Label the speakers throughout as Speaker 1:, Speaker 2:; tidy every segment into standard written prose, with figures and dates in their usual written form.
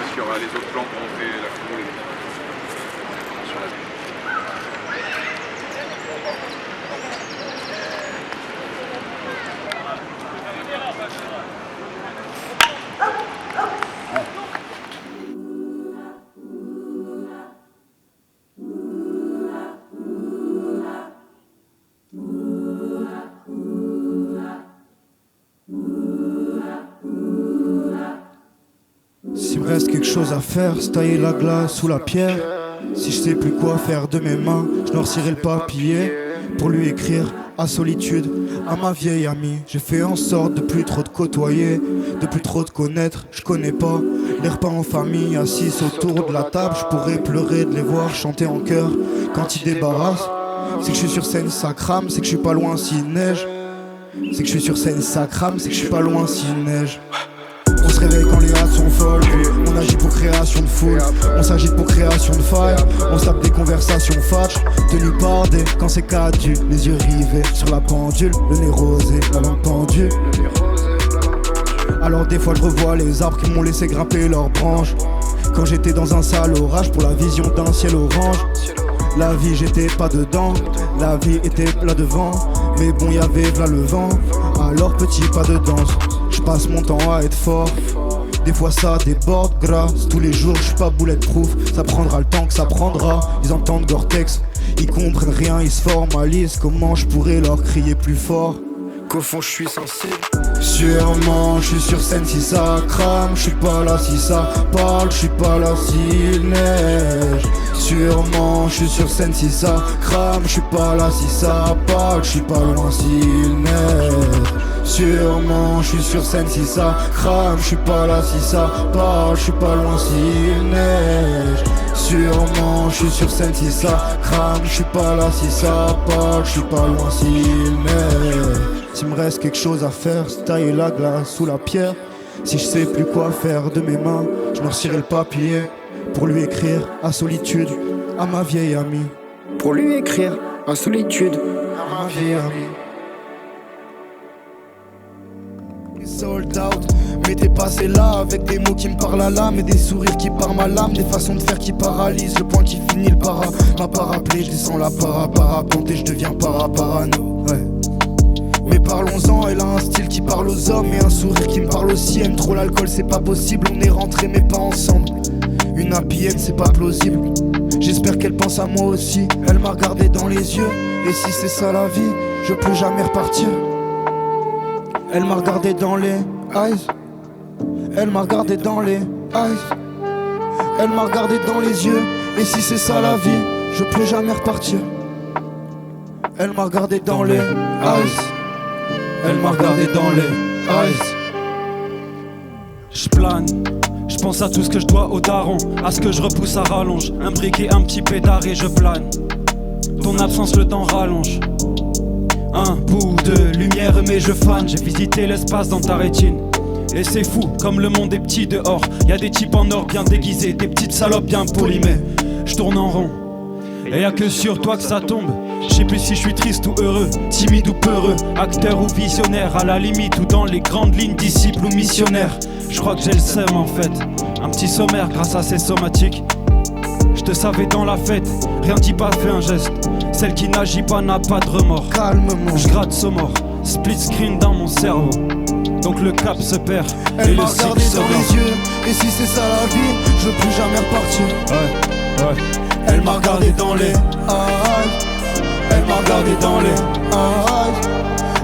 Speaker 1: parce qu'il y aura les autres plans pour montrer la cour, les sur la vue.
Speaker 2: S'il me reste quelque chose à faire, c'est tailler la glace sous la pierre. Si je sais plus quoi faire de mes mains, je noircirai le papier pour lui écrire à solitude, à ma vieille amie. J'ai fait en sorte de plus trop te côtoyer, de plus trop te connaître, je connais pas les repas en famille, assis autour de la table. Je pourrais pleurer de les voir chanter en chœur quand ils débarrassent. C'est que je suis sur scène, ça crame, c'est que je suis pas loin s'il neige. C'est que je suis sur scène, ça crame, c'est que je suis pas loin s'il neige. On se réveille quand les hâtes sont folles. On agit pour création de foule. On s'agite pour création de faille. On se tape des conversations fatch. Tenues bardées quand c'est cadu. Les yeux rivés sur la pendule. Le nez rosé, la langue pendue. Alors des fois je revois les arbres qui m'ont laissé grimper leurs branches. Quand j'étais dans un sale orage pour la vision d'un ciel orange. La vie j'étais pas dedans, la vie était là devant. Mais bon y'avait v'là le vent, alors petit pas de danse. Je passe mon temps à être fort, des fois ça déborde grâce. Tous les jours je suis pas bulletproof, ça prendra le temps que ça prendra. Ils entendent Gore-Tex, ils comprennent rien, ils se formalisent. Comment je pourrais leur crier plus fort qu'au fond je suis sensible. Sûrement je suis sur scène si ça crame. Je suis pas là si ça parle, je suis pas là s'il neige. Sûrement je suis sur scène si ça crame. Je suis pas là si ça parle, je suis pas loin s'il neige. Sûrement je suis sur scène si ça crame. Je suis pas là si ça parle, je suis pas loin s'il neige. Sûrement je suis sur scène si ça crame. Je suis pas là si ça parle, je suis pas loin s'il neige. S'il me reste quelque chose à faire, c'est tailler la glace sous la pierre. Si je sais plus quoi faire de mes mains, je noircirai le papier pour lui écrire à solitude, à ma vieille amie.
Speaker 3: Pour lui écrire à solitude,
Speaker 2: à ma vieille amie. Sold out, mais t'es passé là avec des mots qui me parlent à l'âme et des sourires qui partent ma lame, des façons de faire qui paralysent, le point qui finit le para. Ma parapluie, je descends la parapente et je deviens parano. Ouais. Mais parlons-en, elle a un style qui parle aux hommes et un sourire qui me parle aussi. Aime trop l'alcool, c'est pas possible, on est rentrés mais pas ensemble. Une happy end, c'est pas plausible. J'espère qu'elle pense à moi aussi. Elle m'a regardé dans les yeux, et si c'est ça la vie, je peux jamais repartir. Elle m'a regardé dans les eyes. Elle m'a regardé dans les eyes. Elle m'a regardé dans les yeux, et si c'est ça la vie, je peux jamais repartir. Elle m'a regardé dans les eyes. Elle m'a regardé dans les eyes.
Speaker 4: Je plane, je pense à tout ce que je dois au daron, à ce que je repousse à rallonge. Un briquet, un petit pétard et je plane. Ton absence, le temps rallonge. Un bout de lumière mais je fane. J'ai visité l'espace dans ta rétine. Et c'est fou, comme le monde est petit dehors. Y'a des types en or bien déguisés, des petites salopes bien polies, mais je tourne en rond. Et y'a que sur toi que ça tombe. Je sais plus si je suis triste ou heureux, timide ou peureux, acteur ou visionnaire, à la limite ou dans les grandes lignes, disciple ou missionnaire. Je crois que j'ai le seum en fait, un petit sommaire grâce à ces somatiques. Je te savais dans la fête, rien dit pas fait un geste. Celle qui n'agit pas n'a pas de remords.
Speaker 2: Calmement,
Speaker 4: je gratte ce mort, split screen dans mon cerveau. Donc le cap se perd.
Speaker 2: Elle
Speaker 4: et
Speaker 2: m'a
Speaker 4: le
Speaker 2: regardé
Speaker 4: cycle
Speaker 2: dans
Speaker 4: se
Speaker 2: les yeux, et si c'est ça la vie, je veux plus jamais repartir.
Speaker 4: Ouais.
Speaker 2: Elle m'a regardé dans les eyes. Elle m'a regardé dans les eyes.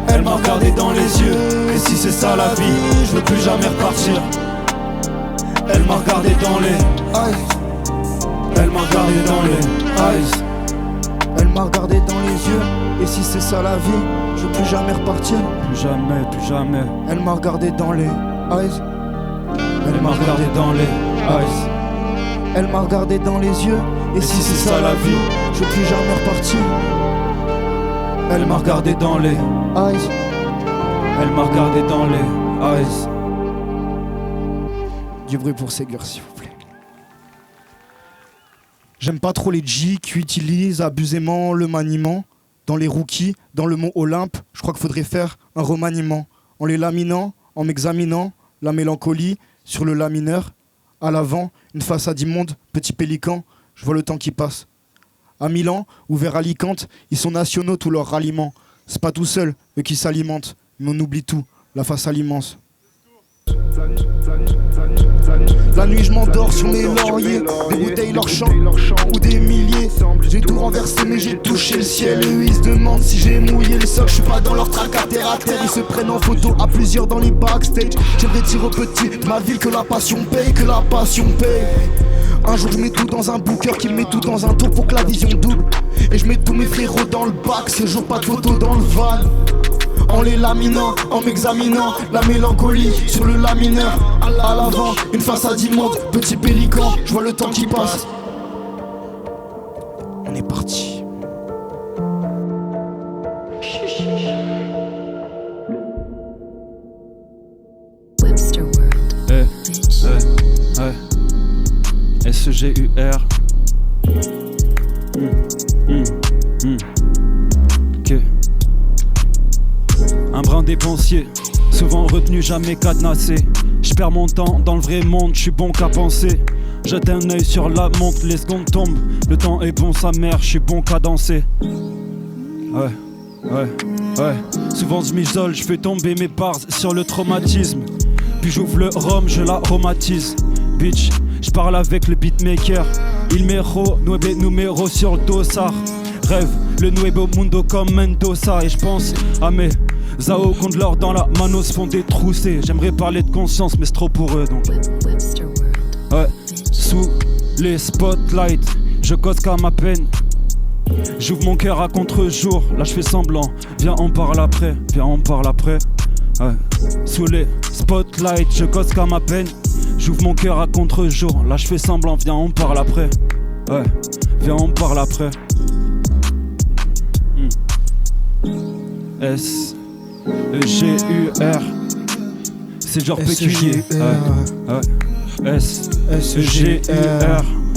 Speaker 2: Elle m'a regardé dans les yeux, et si c'est ça la vie, je veux plus jamais repartir. Elle m'a regardé dans les eyes. Elle m'a regardé dans les eyes. Elle m'a regardé dans les yeux, et si c'est ça la vie, je veux plus jamais repartir.
Speaker 4: Plus jamais, plus jamais.
Speaker 2: Elle m'a regardé dans les eyes.
Speaker 4: Elle m'a regardé dans les eyes.
Speaker 2: Elle m'a regardé dans les yeux, et si c'est ça la vie, je veux plus jamais repartir. Elle m'a regardé dans les eyes.
Speaker 4: Elle m'a regardé dans les eyes.
Speaker 2: Du bruit pour Ségur s'il vous plaît. J'aime pas trop les G qui utilisent abusément le maniement. Dans les rookies, dans le mot Olympe, je crois qu'il faudrait faire un remaniement. En les laminant, en m'examinant, la mélancolie sur le lamineur. À l'avant, une façade immonde, petit pélican, je vois le temps qui passe. À Milan ou vers Alicante, ils sont nationaux tous leurs ralliements. C'est pas tout seul, eux qui s'alimentent, mais on oublie tout, la façade immense. La nuit je m'endors sur mes lauriers, des bouteilles leur chant, ou des milliers. J'ai tout renversé mais j'ai touché le ciel. Et eux ils se demandent si j'ai mouillé le sol. Je suis pas dans leur tracas terre à terre. Ils se prennent en photo à plusieurs dans les backstage. J'aimerais dire aux petits de ma ville que la passion paye, que la passion paye. Un jour je mets tout dans un booker qui met tout dans un tour pour que la vision double. Et je mets tous mes frérots dans le bac, ce jour pas de photo dans le van. En les laminant, en m'examinant, la mélancolie sur le lamineur. À l'avant, une façade immonde, petit pélican, je vois le temps qui passe. On est parti.
Speaker 5: Webster World.
Speaker 4: SEGUR. Que un brin dépensier, souvent retenu, jamais cadenassé. J'perds mon temps dans le vrai monde, j'suis bon qu'à penser. Jette un œil sur la montre, les secondes tombent. Le temps est bon, sa mère, j'suis bon qu'à danser. Ouais. Souvent je m'isole, j'fais tomber mes bars sur le traumatisme. Puis j'ouvre le rhum, je l'aromatise. Bitch, j'parle avec le beatmaker. Il mero, numéro sur le dossard. Rêve, le nuevo mundo comme Mendoza. Et j'pense à mes Zao contre l'or dans la mano se font détrousser. J'aimerais parler de conscience mais c'est trop pour eux donc.
Speaker 5: Webster World.
Speaker 4: Ouais, sous les spotlights, je cause qu'à ma peine. J'ouvre mon cœur à contre-jour, là je fais semblant. Viens on parle après, Ouais, sous les spotlights, je cause qu'à ma peine. J'ouvre mon cœur à contre-jour, là je fais semblant. Viens on parle après, ouais, viens on parle après. SEGUR, c'est le genre pécunier. SEGUR,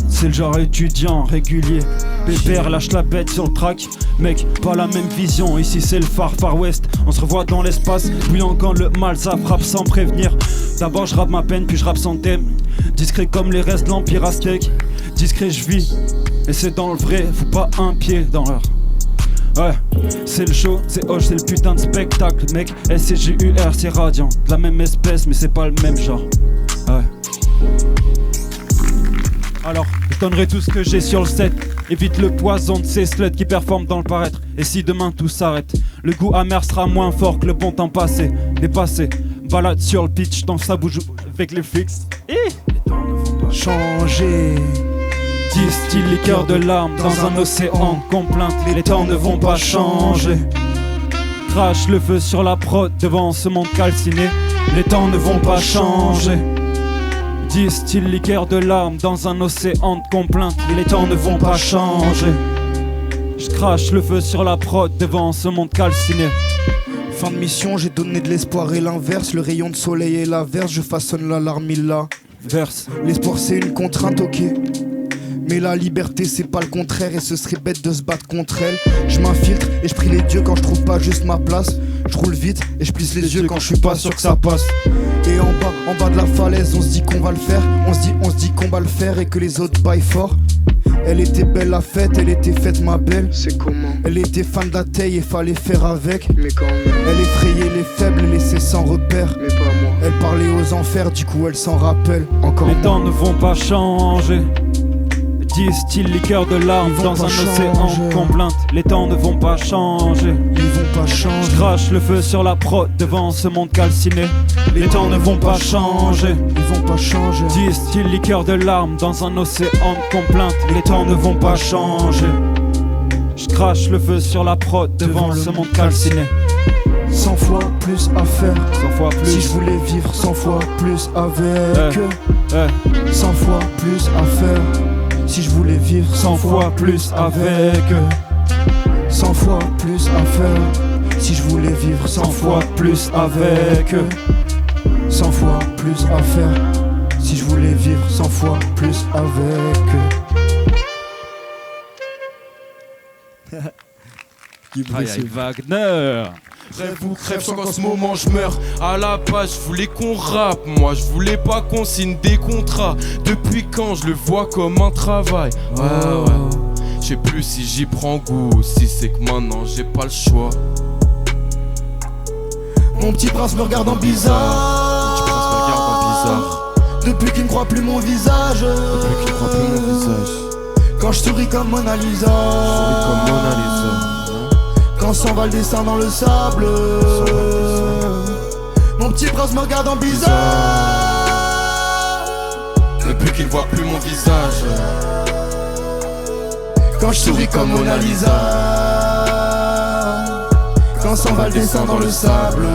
Speaker 4: c'est le genre étudiant régulier. Pépère lâche la bête sur le track. Mec, pas la même vision, ici c'est le Far West. On se revoit dans l'espace, bouillant quand le mal ça frappe sans prévenir. D'abord je rappe ma peine, puis je rappe sans thème. Discret comme les restes de l'Empire aztèque. Discret je vis, et c'est dans le vrai, faut pas un pied dans l'heure. Ouais, c'est le show, c'est hoche, c'est le putain de spectacle, mec. SEGUR, c'est radiant, de la même espèce, mais c'est pas le même genre. Ouais. Alors, je donnerai tout ce que j'ai sur le set. Évite le poison de ces sluts qui performent dans le paraître. Et si demain tout s'arrête, le goût amer sera moins fort que le bon temps passé. Dépassé, balade sur le pitch dans sa bouche avec les fixes.
Speaker 2: Changer.
Speaker 4: Distille liqueur de larmes dans un océan de complaintes. Les temps ne vont pas changer. Crache le feu sur la prod devant ce monde calciné. Les temps ne vont pas changer. Distille liqueur de larmes dans un océan de complaintes. Les temps ne vont pas changer. Je crache le feu sur la prod devant ce monde calciné.
Speaker 2: Fin de mission, j'ai donné de l'espoir et l'inverse. Le rayon de soleil et l'averse, je façonne l'alarme là.
Speaker 4: Verse.
Speaker 2: L'espoir c'est une contrainte, ok. Mais la liberté c'est pas le contraire. Et ce serait bête de se battre contre elle. Je m'infiltre et je prie les dieux quand je trouve pas juste ma place. Je roule vite et je plisse les yeux quand je suis pas sûr que ça passe. Et en bas de la falaise on se dit qu'on va le faire. On se dit qu'on va le faire et que les autres baillent fort. Elle était belle la fête, elle était faite ma belle.
Speaker 3: C'est comment?
Speaker 2: Elle était fan de la taille et fallait faire avec.
Speaker 3: Mais quand même.
Speaker 2: Elle effrayait les faibles et laissait sans repère.
Speaker 3: Mais pas moi.
Speaker 2: Elle parlait aux enfers, du coup elle s'en rappelle encore.
Speaker 4: Les temps ne vont pas changer. Distille liqueur de larmes dans un océan de complaintes. Les temps ne vont pas changer.
Speaker 2: Ils vont pas changer.
Speaker 4: Je crache le feu sur la prod devant ce monde calciné. Les temps ne vont pas changer.
Speaker 2: Ils vont pas changer.
Speaker 4: Distille liqueur de larmes dans un océan de complaintes. Les temps ne vont pas changer. Je crache le feu sur la prod devant ce monde calciné.
Speaker 2: 100 fois plus à faire.
Speaker 4: 100 fois plus.
Speaker 2: Si je voulais vivre 100 fois plus avec eux. 100 fois plus à faire. Si je voulais vivre
Speaker 4: 100 fois plus avec eux.
Speaker 2: 100 fois plus à faire. Si je voulais vivre 100 fois plus avec eux. 100 fois plus à faire. Si je voulais vivre 100 fois plus avec eux.
Speaker 4: Wagner.
Speaker 6: Rêve ou crève, sans qu'en ce moment je meurs. À la base, je voulais qu'on rappe. Moi, je voulais pas qu'on signe des contrats. Depuis quand je le vois comme un travail. Ouais. Je sais plus si j'y prends goût ou si c'est que maintenant j'ai pas le choix.
Speaker 2: Mon petit prince me regarde en bizarre.
Speaker 6: Tu penses me regarde en bizarre.
Speaker 2: Depuis qu'il ne croit plus mon visage.
Speaker 6: Depuis qu'il croit plus mon visage.
Speaker 2: Quand je souris comme Mona Lisa.
Speaker 6: Comme Mona Lisa.
Speaker 2: Quand s'envole le dessin dans le sable. Mon petit prince me regarde en bizarre.
Speaker 6: Depuis qu'il voit plus mon visage.
Speaker 2: Quand je souris comme Mona Lisa. Quand s'envole le dessin dans le sable.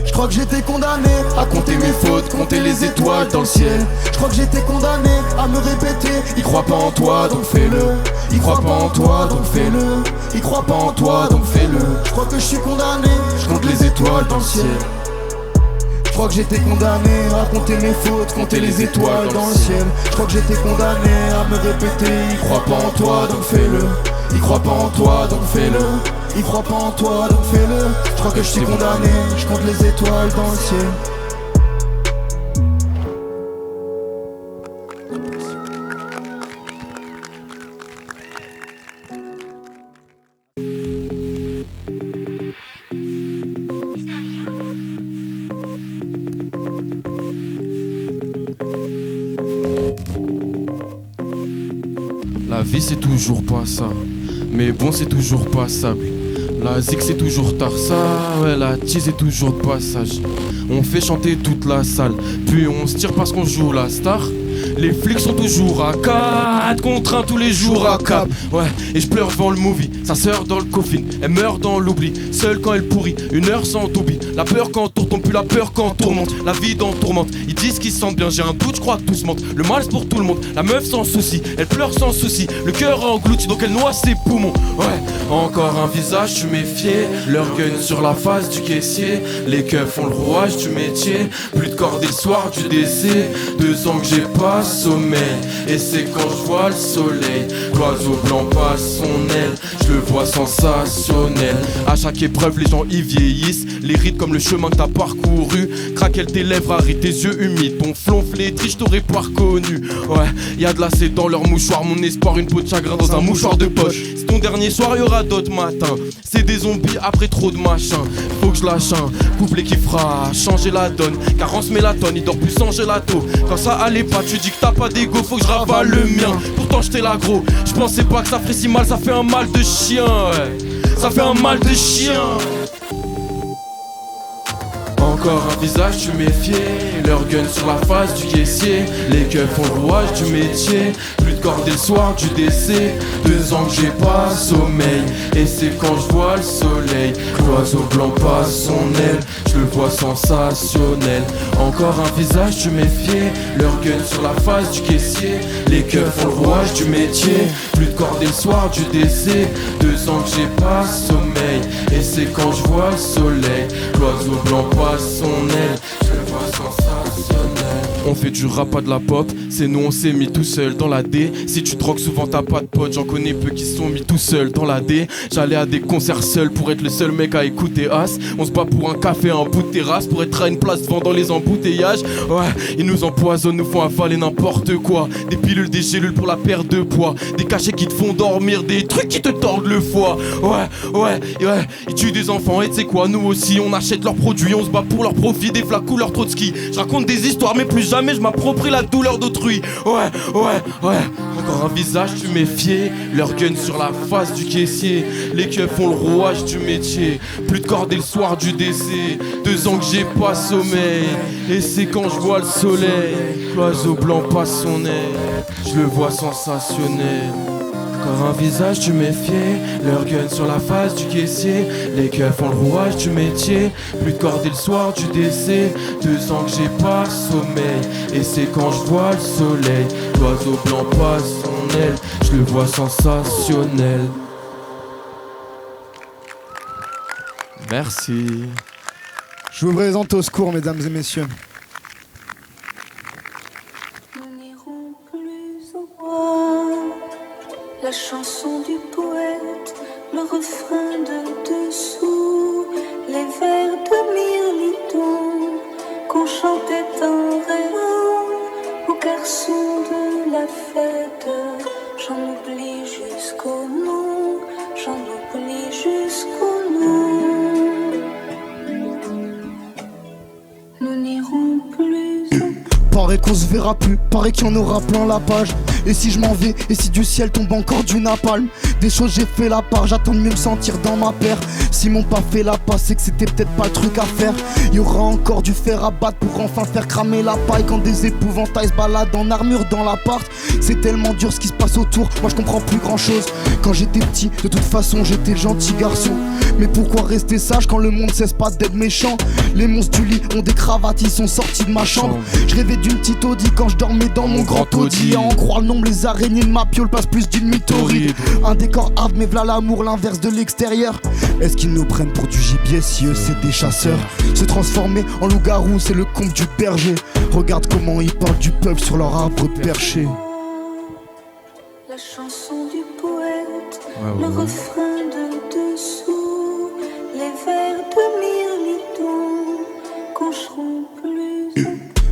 Speaker 2: Je crois que j'étais condamné à compter mes fautes, compter les étoiles dans le ciel. Je crois que j'étais condamné à me répéter. Il croit pas en toi donc fais-le. Il croit pas en toi donc fais-le. Il croit pas en toi donc fais-le. Je crois que je suis condamné, je compte les étoiles dans le ciel. Je crois que j'étais condamné à compter mes fautes, compter les étoiles dans le ciel. Je crois que j'étais condamné à me répéter. Il croit pas en toi donc fais-le. Il croit pas en toi donc fais-le. Il croit pas en toi donc fais-le. Je crois que je suis condamné, je compte les étoiles dans le ciel.
Speaker 6: La vie c'est toujours pas ça. Mais bon c'est toujours passable. La zig c'est toujours tard ça. Ouais la tease est toujours de passage. On fait chanter toute la salle. Puis on se tire parce qu'on joue la star. Les flics sont toujours à 4 contre 1 tous les jours à cap. Ouais, et je pleure devant le movie. Sa sœur dans le coffin, elle meurt dans l'oubli. Seule quand elle pourrit, une heure sans toubie. La peur quand on tombe, plus la peur quand on tourmente. La vie dans tourmente, ils disent qu'ils se sentent bien. J'ai un doute, je crois que tout se mentent. Le mal c'est pour tout le monde, la meuf sans souci. Elle pleure sans souci, le cœur englouti donc elle noie ses poumons. Ouais, encore un visage, tu méfiais. Leur gun sur la face du caissier. Les keufs font le rouage du métier. Plus de cordée le soir du décès. 2 ans que j'ai pas sommeil. Et c'est quand je vois le soleil. L'oiseau blanc passe son aile. Je le vois sensationnel. À chaque épreuve les gens y vieillissent. Les rides comme le chemin que t'as parcouru. Craquelle tes lèvres, arrête tes yeux humides. Ton flonf flétri, je t'aurais pas reconnu. Ouais, y'a de la c'est dans leur mouchoir. Mon espoir, une peau de chagrin dans un mouchoir de poche. C'est ton dernier soir, y'aura d'autres matins. C'est des zombies après trop de machin. Faut que je lâche un couplet qui fera changer la donne. Carence mélatone, il dort plus sans gelato. Quand ça allait pas, tu dis que t'as pas d'ego, faut que je ravale le mien. Pourtant j'étais là gros, je pensais pas que ça ferait si mal, ça fait un mal de chien, ouais. Ça fait un mal de chien. Encore un visage, tu méfiais. Leur gun sur la face du caissier. Les keufs font le rouage du métier. Plus de cordée le soir du décès. 2 ans que j'ai pas sommeil. Et c'est quand je vois le soleil. L'oiseau blanc passe son aile. Je le vois sensationnel. Encore un visage, tu méfiais. Leur gun sur la face du caissier. Les keufs font le rouage du métier. Plus de cordée le soir du décès. 2 ans que j'ai pas sommeil. Et c'est quand je vois le soleil. L'oiseau blanc passe son aile, je le vois sensationnel. On fait du rap pas de la pop, c'est nous on s'est mis tout seul dans la D. Si tu drogues souvent t'as pas de potes, j'en connais peu qui se sont mis tout seuls dans la D. J'allais à des concerts seul pour être le seul mec à écouter As. On se bat pour un café, un bout de terrasse, pour être à une place devant dans les embouteillages. Ouais, ils nous empoisonnent, nous font avaler n'importe quoi. Des pilules, des gélules pour la perte de poids. Des cachets qui te font dormir, des trucs qui te tordent le foie. Ouais, ils tuent des enfants et tu sais quoi, nous aussi on achète leurs produits, on se bat pour leur profit, des flaques couleur trop de ski. Je raconte des histoires mais plus jamais je m'approprie la douleur d'autrui. Ouais. Encore un visage, tu méfiais. Leur gun sur la face du caissier. Les keufs font le rouage du métier. Plus de cordée le soir du décès. 2 ans que j'ai pas sommeil. Et c'est quand je vois le soleil. L'oiseau blanc passe son aile. Je le vois sensationnel. Encore un visage, tu méfiais. Leur gun sur la face du caissier. Les keufs font le rouage du métier. Plus de cordée le soir du décès. 2 ans que j'ai pas sommeil. Et c'est quand je vois le soleil. L'oiseau blanc passe son aile. Je le vois sensationnel. Merci.
Speaker 2: Je vous présente au secours, mesdames et messieurs.
Speaker 7: Nous n'irons plus au bois. La chanson du poète le refrain de dessous, les vers de Mirliton qu'on chantait en rêvant aux garçons de la fête. J'en oublie jusqu'au nom, j'en oublie jusqu'au nom. Nous n'irons plus.
Speaker 2: Paraît qu'on se verra plus, paraît qu'il y en aura plein la page. Et si je m'en vais, et si du ciel tombe encore du napalm. Des choses j'ai fait la part, j'attends de mieux me sentir dans ma paire. S'ils m'ont pas fait la passe, c'est que c'était peut-être pas le truc à faire. Y aura encore du fer à battre pour enfin faire cramer la paille. Quand des épouvantails se baladent en armure dans l'appart. C'est tellement dur ce qui se passe autour, moi je comprends plus grand chose. Quand j'étais petit, de toute façon j'étais le gentil garçon. Mais pourquoi rester sage quand le monde cesse pas d'être méchant? Les monstres du lit ont des cravates, ils sont sortis de ma chambre. Je rêvais d'une petite Audi quand je dormais dans mon grand Audi. À en croire le nombre, les araignées de ma piole passent plus d'une nuit torride. Un décor hard mais v'là l'amour, l'inverse de l'extérieur. Est-ce qu'ils nous prennent pour du gibier si eux c'est des chasseurs? Se transformer en loup-garou c'est le conte du berger. Regarde comment ils parlent du peuple sur leur arbre perché.
Speaker 7: La chanson du poète, le refrain de dessous, les vers de Mirliton qu'on chante plus.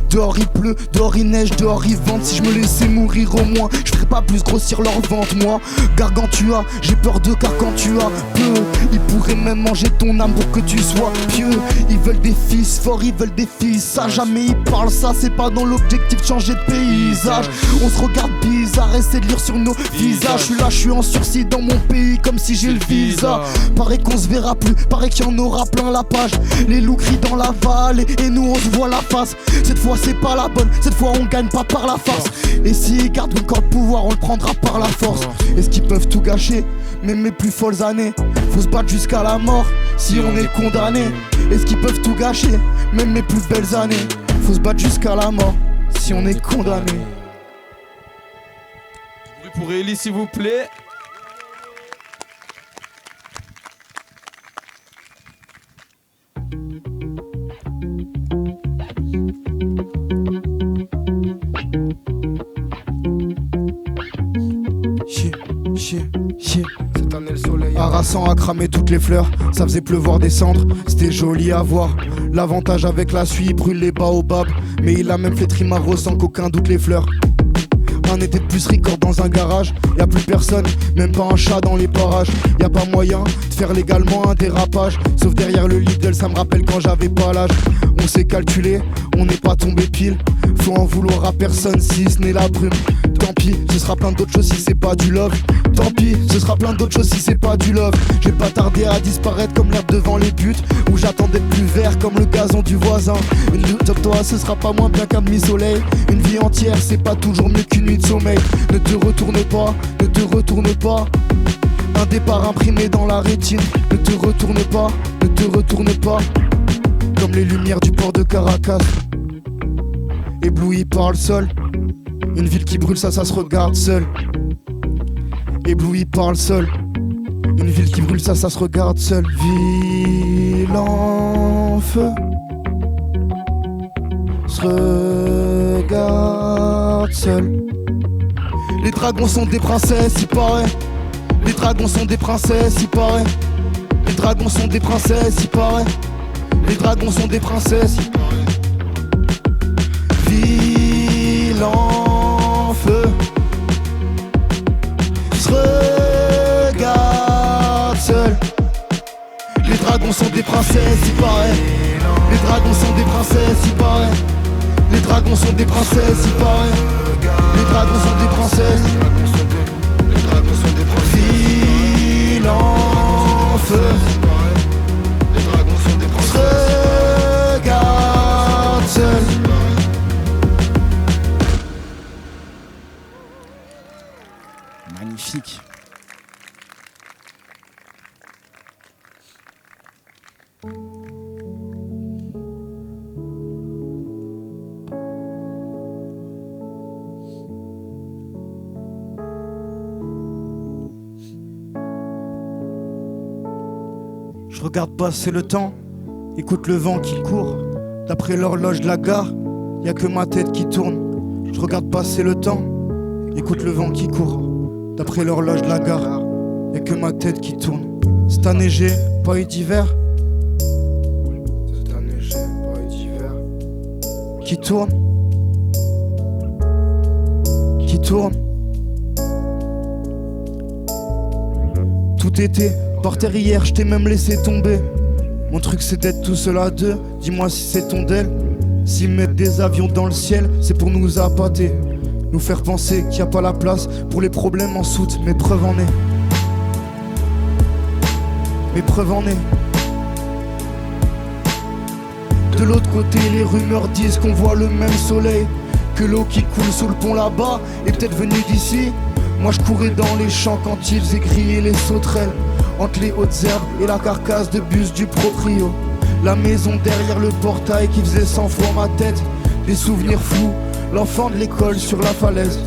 Speaker 2: Dehors il pleut, dehors il neige, dehors il vente. Si je me laissais mourir au moins, je ferais pas plus grossir leur vente. Moi, Gargantua, j'ai peur de Gargantua peu. Ils pourraient même manger ton âme pour que tu sois pieux. Ils veulent des fils forts, ils veulent des filles sages. Jamais ils parlent ça, c'est pas dans l'objectif de changer de paysage. On se regarde bizarre, essaie de lire sur nos visages. Je suis là, je suis en sursis dans mon pays comme si j'ai le visa. Paraît qu'on se verra plus, paraît qu'il y en aura plein la page. Les loups crient dans la vallée et nous on se voit la face. Cette fois c'est pas la bonne, cette fois on gagne pas par la farce. Et s'ils gardent encore le pouvoir, on le prendra par la force. Est-ce qu'ils peuvent tout gâcher, même mes plus folles années? Faut se battre jusqu'à la mort, si on est condamné. Est-ce qu'ils peuvent tout gâcher, même mes plus belles années? Faut se battre jusqu'à la mort, si on est condamné.
Speaker 6: Bruit pour Ellie s'il vous plaît.
Speaker 2: Harassant à cramer toutes les fleurs, ça faisait pleuvoir des cendres, c'était joli à voir. L'avantage avec la suie, il brûle les baobabs. Mais il a même fait Trimaro sans qu'aucun doute les fleurs. Un été de plus record dans un garage, y'a plus personne, même pas un chat dans les parages. Y'a pas moyen de faire légalement un dérapage. Sauf derrière le Lidl, ça me rappelle quand j'avais pas l'âge. On s'est calculé, on n'est pas tombé pile. Faut en vouloir à personne si ce n'est la brume. Tant pis, ce sera plein d'autres choses si c'est pas du love. Tant pis, ce sera plein d'autres choses si c'est pas du love. Je vais pas tarder à disparaître comme l'herbe devant les buts, où j'attends d'être plus vert comme le gazon du voisin. Une nuit top toi, ce sera pas moins bien qu'un demi-soleil. Une vie entière, c'est pas toujours mieux qu'une nuit de sommeil. Ne te retourne pas, ne te retourne pas. Un départ imprimé dans la rétine. Ne te retourne pas, ne te retourne pas. Comme les lumières du port de Caracas, ébloui par le sol. Une ville qui brûle, ça se regarde seul. Ébloui par le sol. Une ville qui brûle, ça se regarde seul. Ville en feu se regarde seul. Les dragons sont des princesses, il paraît. Les dragons sont des princesses, il paraît. Les dragons sont des princesses, il paraît. Les dragons sont des princesses. Ville en feu se regarde seul. Les dragons sont des princesses, il paraît. Les dragons sont des princesses, il paraît. Les dragons sont des princesses, il paraît. Les dragons sont des princesses. Les dragons sont des princesses. Ville en feu. Les dragons sont des princesses. Regarde seul. Magnifique. Je regarde passer le temps, écoute le vent qui court. D'après l'horloge de la gare, y'a que ma tête qui tourne. Je regarde passer le temps, écoute le vent qui court. D'après l'horloge de la gare, y'a que ma tête qui tourne. Cette année j'ai pas eu d'hiver. Cette année j'ai pas eu d'hiver. Qui tourne. Qui tourne. Tout était par terre hier, je t'ai même laissé tomber. Mon truc c'est d'être tout seul à deux. Dis-moi si c'est ton d'elle. S'ils mettent des avions dans le ciel, c'est pour nous appâter, nous faire penser qu'il n'y a pas la place pour les problèmes en soute. Mais preuve en est. Mais preuve en est. De l'autre côté, les rumeurs disent qu'on voit le même soleil, que l'eau qui coule sous le pont là-bas est peut-être venue d'ici. Moi je courais dans les champs quand ils faisaient griller les sauterelles, entre les hautes herbes et la carcasse de bus du proprio. La maison derrière le portail qui faisait 100 fois ma tête. Des souvenirs fous, l'enfant de l'école sur la falaise.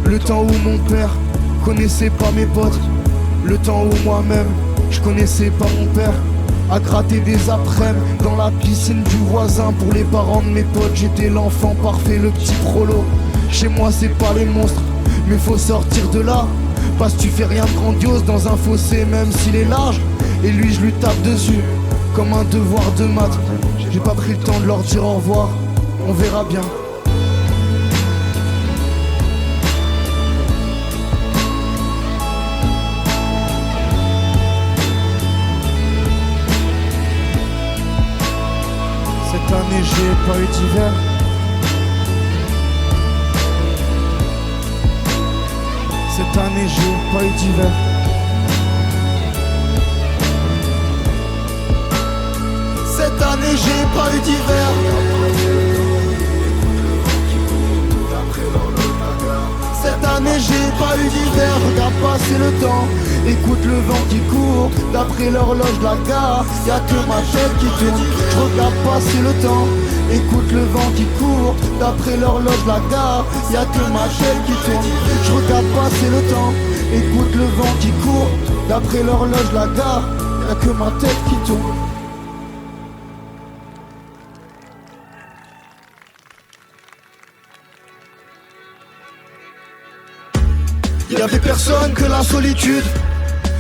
Speaker 2: Le temps où mon père connaissait pas mes potes. Le temps où moi-même je connaissais pas mon père. À gratter des après-midi dans la piscine du voisin. Pour les parents de mes potes, j'étais l'enfant parfait, le petit prolo. Chez moi c'est pas les monstres, mais faut sortir de là. Parce que tu fais rien de grandiose dans un fossé même s'il est large. Et lui je lui tape dessus comme un devoir de maths. J'ai pas pris le temps de leur dire au revoir, on verra bien. Cette année j'ai pas eu d'hiver. Cette année j'ai pas eu d'hiver. Cette année j'ai pas eu d'hiver. Cette année j'ai pas eu d'hiver. Regarde passer le temps, écoute le vent qui court. D'après l'horloge de la gare, y'a que ma tête qui tourne. Je regarde passer le temps, écoute le vent qui court. D'après l'horloge de la gare, y'a que ma tête qui tourne. Je regarde passer le temps, écoute le vent qui court. D'après l'horloge de la gare, y'a que ma tête qui tourne. Y'avait personne que la solitude.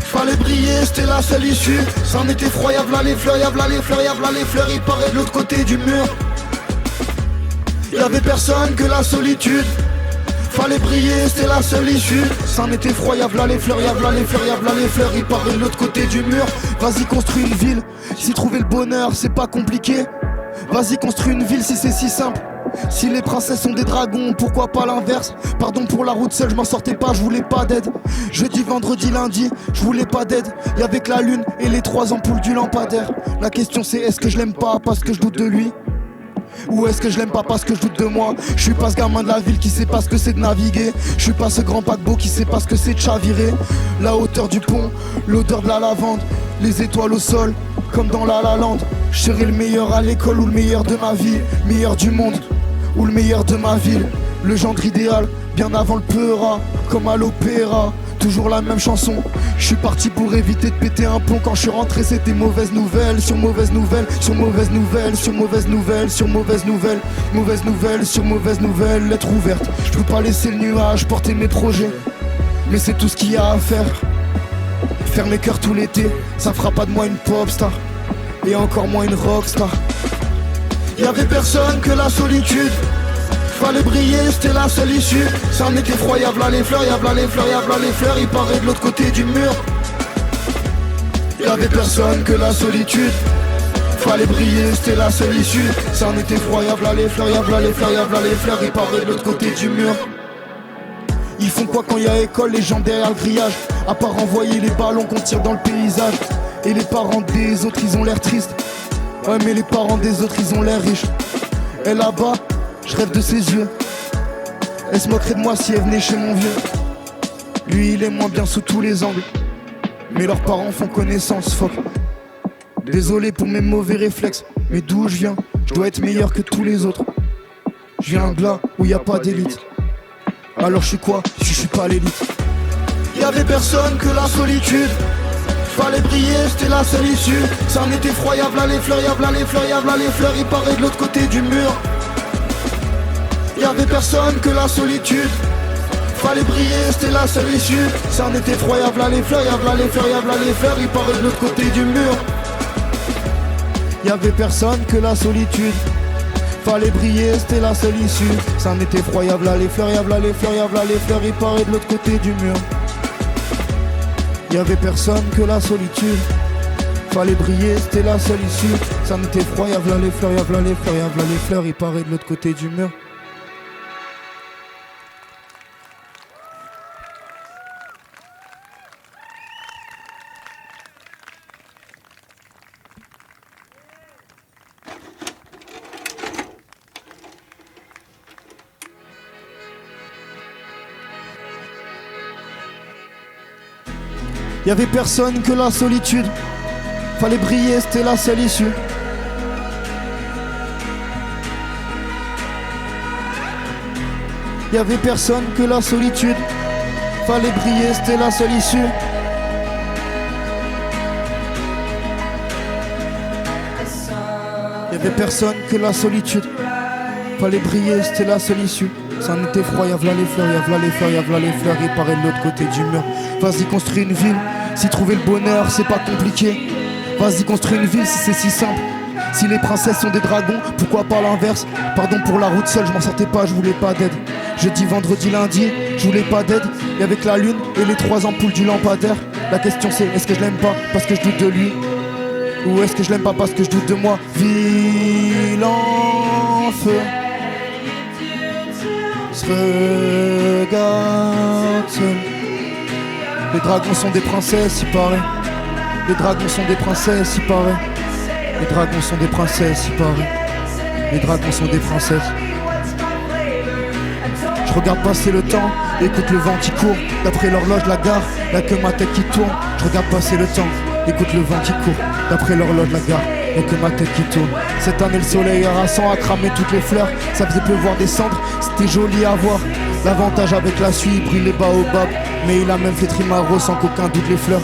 Speaker 2: Fallait briller, c'était la seule issue. C'en était effroyable, là les fleurs, y'avait là les fleurs, y'avait là les fleurs. Il paraît de l'autre côté du mur. Y'avait personne que la solitude. Fallait briller, c'était la seule issue. C'en était effroyable, là les fleurs, y'avait là les fleurs, y'avait là les fleurs. Il paraît de l'autre côté du mur. Vas-y construis une ville, si trouver le bonheur c'est pas compliqué. Vas-y construis une ville si c'est si simple. Si les princesses sont des dragons, pourquoi pas l'inverse? Pardon pour la route seule, je m'en sortais pas, je voulais pas d'aide. Jeudi, vendredi, lundi, je voulais pas d'aide. Y'avait que la lune et les 3 ampoules du lampadaire. La question c'est est-ce que je l'aime pas parce que je doute de lui? Ou est-ce que je l'aime pas parce que je doute de moi? Je suis pas ce gamin de la ville qui sait pas ce que c'est de naviguer. Je suis pas ce grand paquebot qui sait pas ce que c'est de chavirer. La hauteur du pont, l'odeur de la lavande, les étoiles au sol, comme dans La La Land. Je serai le meilleur à l'école ou le meilleur de ma vie, meilleur du monde ou le meilleur de ma ville. Le gendre idéal, bien avant le peura, comme à l'opéra. Toujours la même chanson. Je suis parti pour éviter de péter un pont. Quand je suis rentré c'était mauvaise nouvelle sur mauvaise nouvelle, sur mauvaise nouvelle, sur mauvaise nouvelle, sur mauvaise nouvelle, mauvaise nouvelle sur mauvaise nouvelle. Lettre ouverte, je peux pas laisser le nuage porter mes projets, mais c'est tout ce qu'il y a à faire. Faire mes cœurs tout l'été, ça fera pas de moi une pop star, et encore moins une rockstar. Y'avait personne que la solitude. Fallait briller, c'était la seule issue. C'en était effroyable, là les fleurs, y'avait là les fleurs, y'avait là les fleurs. Il paraît de l'autre côté du mur. Y'avait personne que la solitude. Fallait briller, c'était la seule issue. C'en était effroyable, là les fleurs, y'avait là les fleurs, y'avait là les fleurs. Il paraît de l'autre côté du mur. Ils font quoi quand y a école, les gens derrière le grillage? À part envoyer les ballons qu'on tire dans le paysage. Et les parents des autres, ils ont l'air tristes. Ouais mais les parents des autres, ils ont l'air riches. Et là-bas, je rêve de ses yeux. Elle se moquerait de moi si elle venait chez mon vieux. Lui il est moins bien sous tous les angles, mais leurs parents font connaissance, fuck. Désolé pour mes mauvais réflexes, mais d'où je viens, je dois être meilleur que tous les autres. Je viens de là où y a pas d'élite. Alors je suis quoi si je suis pas l'élite? Y'avait personne que la solitude. Fallait briller, c'était la seule issue. C'en était effroyable, là les fleurs, y'avait là les fleurs, y'avait là les fleurs. Il paraît de l'autre côté du mur. Y'avait personne que la solitude. Fallait briller, c'était la seule issue. Ça en était froid, y'avait les fleurs, y'avait les fleurs, y'avait les fleurs. Il paraît de l'autre côté du mur. Y'avait personne que la solitude. Fallait briller, c'était la seule issue. Ça en était froid, y'avait les fleurs, y'avait les fleurs, y'avait les fleurs. Il paraît de l'autre côté du mur. Y'avait personne que la solitude. Fallait briller, c'était la seule issue. Ça en était froid, y'avait les fleurs, y'avait les fleurs, y'avait les fleurs. Il paraît de l'autre côté du mur. Y'avait personne que la solitude. Fallait briller, c'était la seule issue. Y'avait personne que la solitude. Fallait briller, c'était la seule issue. Y'avait personne que la solitude. Fallait briller, c'était la seule issue. Ça en était froid, y'avait les fleurs, y'avait les fleurs, y'avait les fleurs. Il paraît de l'autre côté du mur. Vas-y, construis une ville. Si trouver le bonheur, c'est pas compliqué. Vas-y, construis une ville si c'est si simple. Si les princesses sont des dragons, pourquoi pas l'inverse? Pardon pour la route seule, je m'en sortais pas, je voulais pas d'aide. Jeudi, vendredi, lundi, je voulais pas d'aide. Et avec la lune et les 3 ampoules du lampadaire, la question c'est, est-ce que je l'aime pas parce que je doute de lui? Ou est-ce que je l'aime pas parce que je doute de moi? Ville en feu se regarde seul. Les dragons sont des princesses, il paraît. Les dragons sont des princesses, il paraît. Les dragons sont des princesses, il paraît. Les dragons sont des princesses. Je regarde passer le temps, écoute le vent qui court. D'après l'horloge, la gare, y'a que ma tête qui tourne. Je regarde passer le temps, écoute le vent qui court. D'après l'horloge, la gare, y'a que ma tête qui tourne. Cette année, le soleil harassant a cramé toutes les fleurs. Ça faisait pleuvoir des cendres, c'était joli à voir. L'avantage avec la suie, il brille les baobabs. Mais il a même fait Trimaro sans qu'aucun doute les fleurs.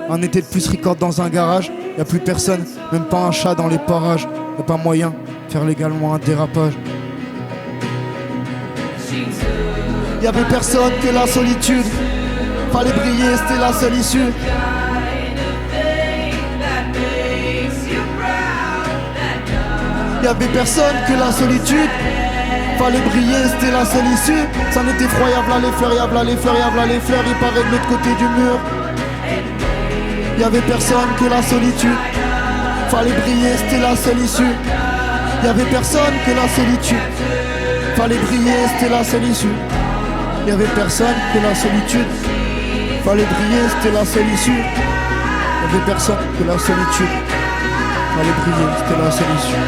Speaker 2: Un été de plus record dans un garage. Y'a plus personne, même pas un chat dans les parages. Y'a pas moyen de faire légalement un dérapage. Y'avait personne que la solitude. Fallait briller, c'était la seule issue. Y'avait personne que la solitude. Fallait briller, c'était la seule issue. Ça n'était froid, y'avait les fleurs, y'avait les fleurs, y'avait les fleurs. Il paraît de l'autre côté du mur. Y'avait personne que la solitude. Fallait briller, c'était la seule issue. Y'avait personne que la solitude. Fallait briller, c'était la seule issue. Y'avait personne que la solitude. Fallait briller, c'était la seule issue. Y'avait personne que la solitude. Fallait briller, c'était la seule issue.